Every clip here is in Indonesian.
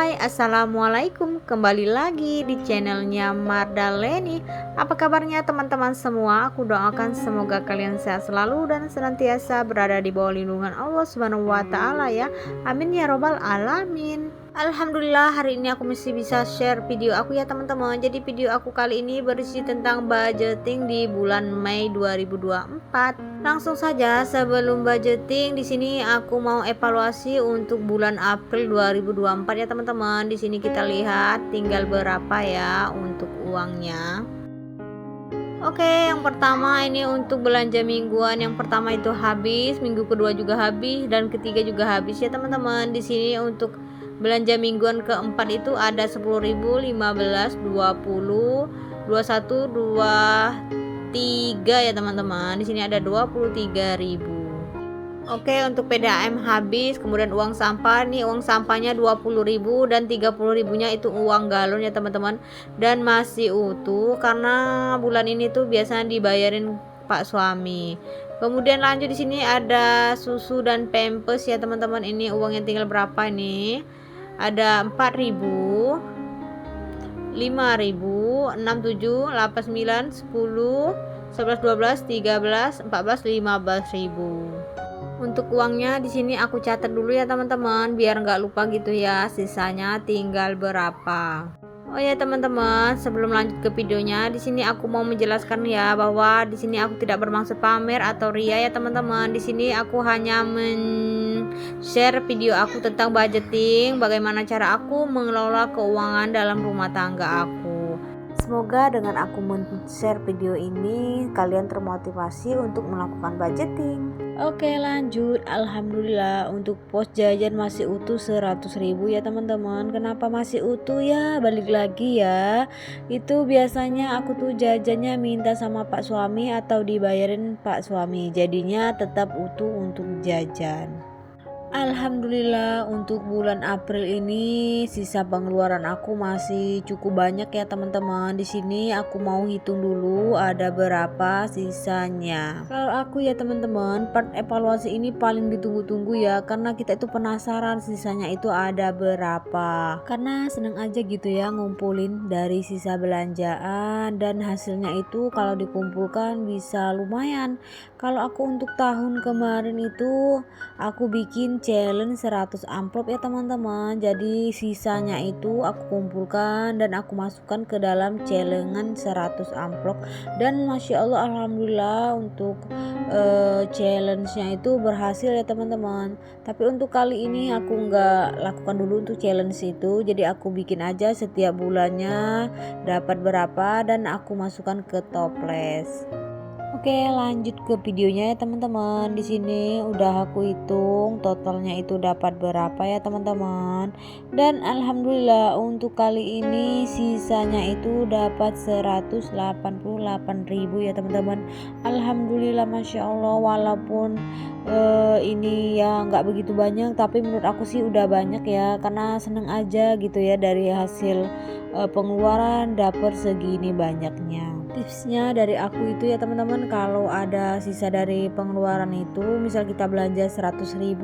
Hai, assalamualaikum. Kembali lagi di channelnya Mardaleni. Apa kabarnya teman-teman semua? Aku doakan semoga kalian sehat selalu dan senantiasa berada di bawah lindungan Allah Subhanahu wa Ta'ala ya. Amin ya Robbal Alamin. Alhamdulillah hari ini aku masih bisa share video aku ya teman-teman. Jadi video aku kali ini berisi tentang budgeting di bulan Mei 2024. Langsung saja sebelum budgeting di sini aku mau evaluasi untuk bulan April 2024 ya teman-teman. Di sini kita lihat tinggal berapa ya untuk uangnya. Oke, yang pertama ini untuk belanja mingguan. Yang pertama itu habis, minggu kedua juga habis, dan ketiga juga habis ya teman-teman. Di sini untuk belanja mingguan keempat itu ada 10.000, 15, 20, 21, 23 ya teman-teman. Di sini ada 23.000. Oke, untuk PDAM habis, kemudian uang sampah nih, uang sampahnya 20.000 dan 30.000-nya itu uang galon ya teman-teman, dan masih utuh karena bulan ini tuh biasanya dibayarin Pak suami. Kemudian lanjut di sini ada susu dan pampers ya teman-teman. Ini uangnya tinggal berapa ini? Ada 4.000, 5.000, 6, 7, 8, 9, 10, 11, 12, 13, 14, 15.000. Untuk uangnya di sini aku catat dulu ya teman-teman biar nggak lupa gitu ya, sisanya tinggal berapa. Oh ya teman-teman, sebelum lanjut ke videonya, di sini aku mau menjelaskan ya bahwa di sini aku tidak bermaksud pamer atau ria ya teman-teman. Di sini aku hanya share video aku tentang budgeting, bagaimana cara aku mengelola keuangan dalam rumah tangga aku. Semoga dengan aku men-share video ini kalian termotivasi untuk melakukan budgeting. Oke lanjut, alhamdulillah untuk pos jajan masih utuh 100.000 ya teman-teman. Kenapa masih utuh ya? Balik lagi ya, itu biasanya aku tuh jajannya minta sama Pak suami atau dibayarin Pak suami, jadinya tetap utuh untuk jajan. Alhamdulillah untuk bulan April ini sisa pengeluaran aku masih cukup banyak ya teman-teman. Di sini aku mau hitung dulu ada berapa sisanya. Kalau aku ya teman-teman, part evaluasi ini paling ditunggu-tunggu ya, karena kita itu penasaran sisanya itu ada berapa. Karena seneng aja gitu ya ngumpulin dari sisa belanjaan, dan hasilnya itu kalau dikumpulkan bisa lumayan. Kalau aku untuk tahun kemarin itu aku bikin challenge 100 amplop ya teman-teman. Jadi sisanya itu aku kumpulkan dan aku masukkan ke dalam challengean 100 amplop, dan masya Allah alhamdulillah untuk challenge-nya itu berhasil ya teman-teman. Tapi untuk kali ini aku nggak lakukan dulu untuk challenge itu, jadi aku bikin aja setiap bulannya dapat berapa dan aku masukkan ke toples. Oke, lanjut ke videonya ya teman-teman. Di sini udah aku hitung totalnya itu dapat berapa ya teman-teman. Dan alhamdulillah untuk kali ini sisanya itu dapat 188.000 ya teman-teman. Alhamdulillah masya Allah, walaupun ini ya nggak begitu banyak, tapi menurut aku sih udah banyak ya, karena seneng aja gitu ya dari hasil pengeluaran dapat segini banyaknya. Tipsnya dari aku itu ya teman-teman, kalau ada sisa dari pengeluaran itu, misal kita belanja 100.000,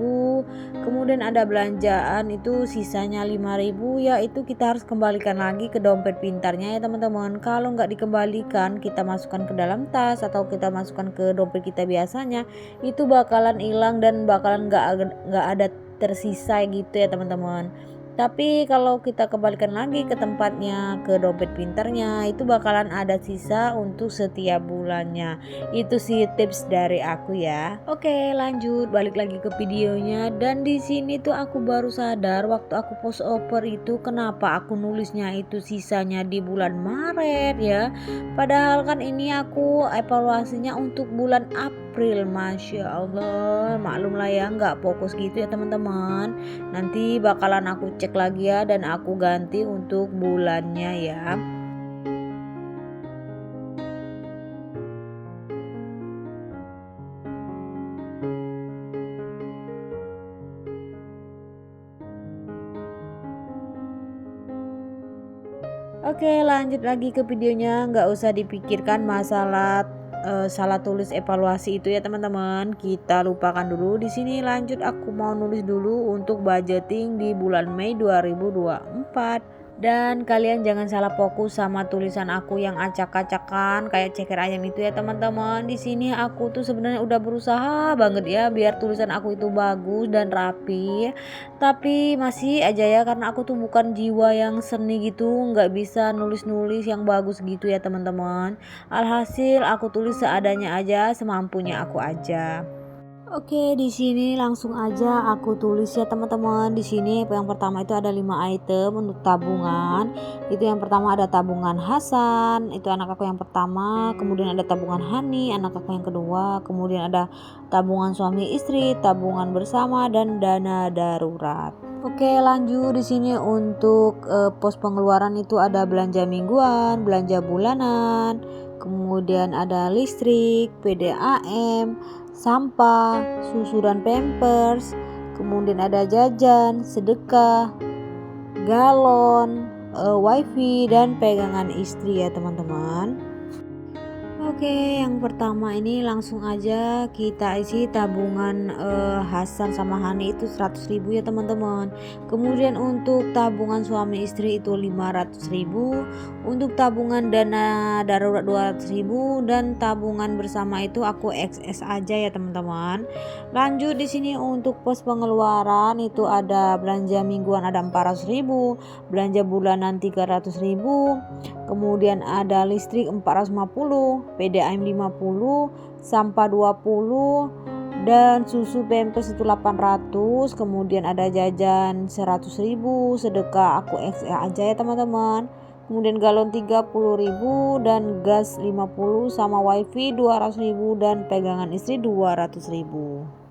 kemudian ada belanjaan itu sisanya 5.000, ya itu kita harus kembalikan lagi ke dompet pintarnya ya teman-teman. Kalau nggak dikembalikan, kita masukkan ke dalam tas atau kita masukkan ke dompet kita biasanya, itu bakalan hilang dan bakalan nggak ada tersisa gitu ya teman-teman. Tapi kalau kita kembalikan lagi ke tempatnya, ke dompet pintarnya, itu bakalan ada sisa untuk setiap bulannya. Itu sih tips dari aku ya. Oke, lanjut balik lagi ke videonya. Dan di sini tuh aku baru sadar waktu aku post over itu, kenapa aku nulisnya itu sisanya di bulan Maret ya. Padahal kan ini aku evaluasinya untuk bulan April. Masya Allah, maklum lah ya nggak fokus gitu ya teman-teman. Nanti bakalan aku cek lagi ya dan aku ganti untuk bulannya ya. Oke lanjut lagi ke videonya, nggak usah dipikirkan masalah salah tulis evaluasi itu ya teman-teman. Kita lupakan dulu. Di sini lanjut aku mau nulis dulu untuk budgeting di bulan Mei 2024. Dan kalian jangan salah fokus sama tulisan aku yang acak-acakan kayak ceker ayam itu ya teman-teman. Di sini aku tuh sebenarnya udah berusaha banget ya biar tulisan aku itu bagus dan rapi. Tapi masih aja ya, karena aku tuh bukan jiwa yang seni gitu, nggak bisa nulis-nulis yang bagus gitu ya teman-teman. Alhasil aku tulis seadanya aja, semampunya aku aja. Oke, di sini langsung aja aku tulis ya teman-teman. Di sini yang pertama itu ada 5 item untuk tabungan. Itu yang pertama ada tabungan Hasan, itu anak aku yang pertama. Kemudian ada tabungan Hani, anak aku yang kedua. Kemudian ada tabungan suami istri, tabungan bersama, dan dana darurat. Oke, lanjut. Di sini untuk pos pengeluaran itu ada belanja mingguan, belanja bulanan, kemudian ada listrik, PDAM, sampah, susu dan pampers, kemudian ada jajan, sedekah, galon, wifi, dan pegangan istri ya teman-teman. Oke, yang pertama ini langsung aja kita isi tabungan Hasan sama Hani itu 100.000 ya teman-teman. Kemudian untuk tabungan suami istri itu 500.000, untuk tabungan dana darurat 200.000, dan tabungan bersama itu aku XS aja ya teman-teman. Lanjut di sini untuk pos pengeluaran itu ada belanja mingguan ada 400.000, belanja bulanan 300.000, kemudian ada listrik 450, PDAM 50, sampah 20, dan susu pampers itu 800, kemudian ada jajan 100.000, sedekah aku XA aja ya teman-teman. Kemudian galon 30.000 dan gas 50 sama wifi 200.000 dan pegangan istri 200.000.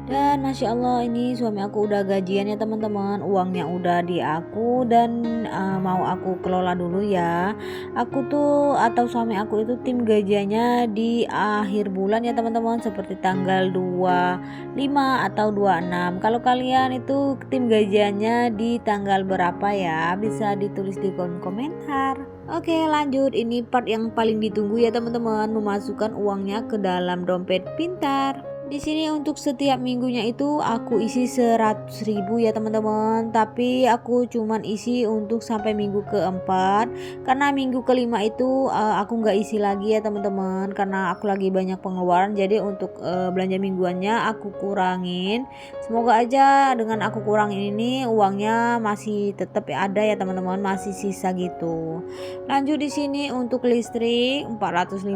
Dan Masya Allah ini suami aku udah gajian ya teman-teman, uangnya udah di aku dan mau aku kelola dulu ya. Aku tuh atau suami aku itu tim gajiannya di akhir bulan ya teman-teman, seperti tanggal 25 atau 26. Kalau kalian itu tim gajiannya di tanggal berapa ya, bisa ditulis di kolom komentar. Oke, lanjut. Ini part yang paling ditunggu ya teman-teman, memasukkan uangnya ke dalam dompet pintar. Di sini untuk setiap minggunya itu aku isi 100.000 ya teman-teman, tapi aku cuman isi untuk sampai minggu keempat, karena minggu kelima itu aku nggak isi lagi ya teman-teman, karena aku lagi banyak pengeluaran. Jadi untuk belanja mingguannya aku kurangin. Semoga aja dengan aku kurangin ini uangnya masih tetap ada ya teman-teman, masih sisa gitu. Lanjut di sini untuk listrik 450.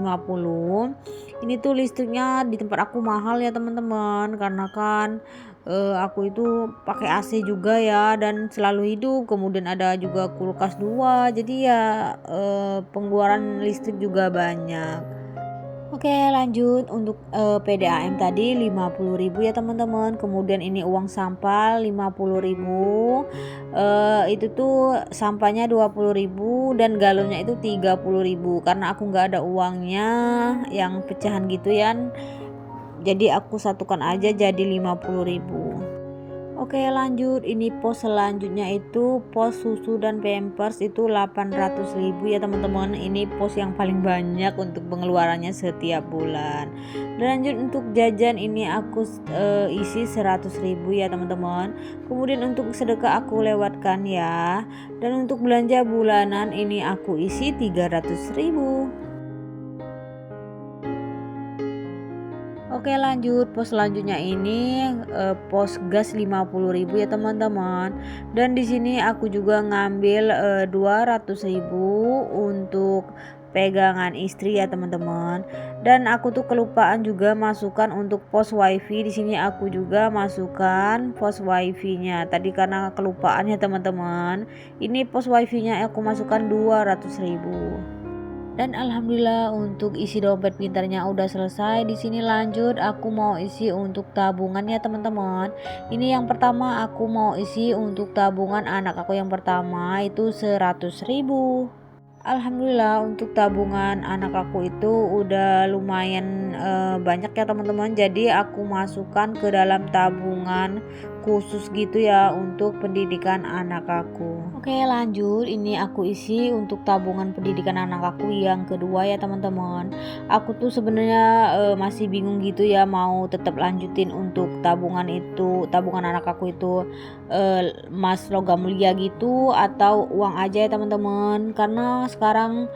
Ini tuh listriknya di tempat aku mahal ya teman-teman, karena kan aku itu pakai AC juga ya dan selalu hidup. Kemudian ada juga kulkas 2, jadi ya pengeluaran listrik juga banyak. Oke, lanjut untuk PDAM tadi 50.000 ya teman-teman. Kemudian ini uang sampah 50.000. Itu tuh sampahnya 20.000 dan galonnya itu 30.000, karena aku nggak ada uangnya yang pecahan gitu ya. Jadi aku satukan aja jadi 50.000. Oke, lanjut. Ini pos selanjutnya itu pos susu dan pampers itu 800.000 ya teman-teman. Ini pos yang paling banyak untuk pengeluarannya setiap bulan. Dan lanjut untuk jajan ini aku isi 100.000 ya teman-teman. Kemudian untuk sedekah aku lewatkan ya. Dan untuk belanja bulanan ini aku isi 300.000. Oke, lanjut pos selanjutnya ini pos gas 50.000 ya teman-teman. Dan di sini aku juga ngambil 200.000 untuk pegangan istri ya teman-teman. Dan aku tuh kelupaan juga masukkan untuk pos wifi. Di sini aku juga masukkan pos wifi-nya. Tadi karena kelupaan ya teman-teman. Ini pos wifi-nya aku masukkan 200.000. Dan alhamdulillah untuk isi dompet pintarnya udah selesai. Di sini lanjut aku mau isi untuk tabungan ya teman-teman. Ini yang pertama aku mau isi untuk tabungan anak aku yang pertama itu 100.000. Alhamdulillah untuk tabungan anak aku itu udah lumayan banyak ya teman-teman. Jadi aku masukkan ke dalam tabungan khusus gitu ya untuk pendidikan anak aku. Oke, lanjut, ini aku isi untuk tabungan pendidikan anak aku yang kedua ya teman-teman. Aku tuh sebenarnya masih bingung gitu ya mau tetap lanjutin untuk tabungan anak aku itu emas logam mulia gitu atau uang aja ya teman-teman, karena sekarang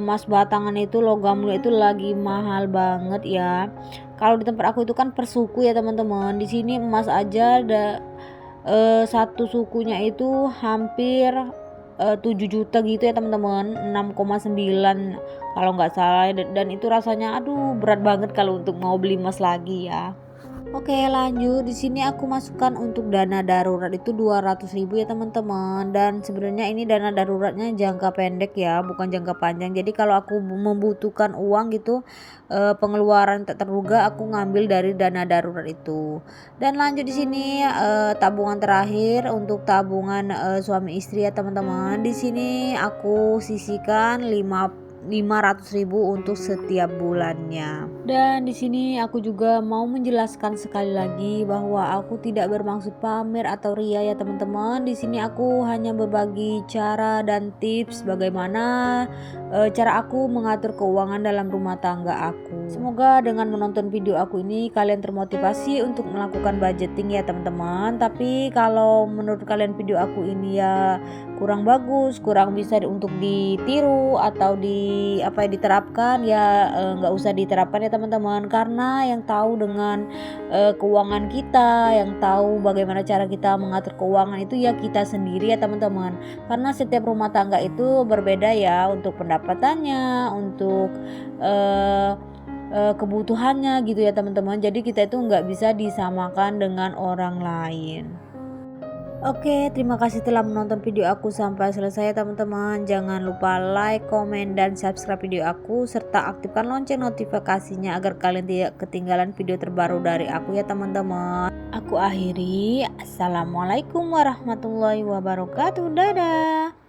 emas batangan itu logam mulia itu lagi mahal banget ya. Kalau di tempat aku itu kan per suku ya teman-teman. Di sini emas aja ada satu sukunya itu hampir 7 juta gitu ya teman-teman, 6,9 kalau nggak salah, dan itu rasanya aduh berat banget kalau untuk mau beli emas lagi ya. Oke, lanjut. Di sini aku masukkan untuk dana darurat itu 200.000 ya teman-teman. Dan sebenarnya ini dana daruratnya jangka pendek ya, bukan jangka panjang. Jadi kalau aku membutuhkan uang gitu, pengeluaran tak terduga, aku ngambil dari dana darurat itu. Dan lanjut di sini tabungan terakhir untuk tabungan suami istri ya teman-teman. Di sini aku sisihkan 500.000 untuk setiap bulannya. Dan di sini aku juga mau menjelaskan sekali lagi bahwa aku tidak bermaksud pamer atau ria ya teman-teman. Di sini aku hanya berbagi cara dan tips bagaimana cara aku mengatur keuangan dalam rumah tangga aku. Semoga dengan menonton video aku ini kalian termotivasi untuk melakukan budgeting ya teman-teman. Tapi kalau menurut kalian video aku ini ya kurang bagus, kurang bisa untuk ditiru atau diterapkan ya, nggak usah diterapkan ya teman-teman, karena yang tahu dengan keuangan kita, yang tahu bagaimana cara kita mengatur keuangan itu ya kita sendiri ya teman-teman, karena setiap rumah tangga itu berbeda ya untuk pendapatannya, untuk kebutuhannya gitu ya teman-teman. Jadi kita itu nggak bisa disamakan dengan orang lain. Oke, terima kasih telah menonton video aku sampai selesai ya teman-teman. Jangan lupa like, komen, dan subscribe video aku, serta aktifkan lonceng notifikasinya agar kalian tidak ketinggalan video terbaru dari aku ya teman-teman. Aku akhiri, assalamualaikum warahmatullahi wabarakatuh, dadah.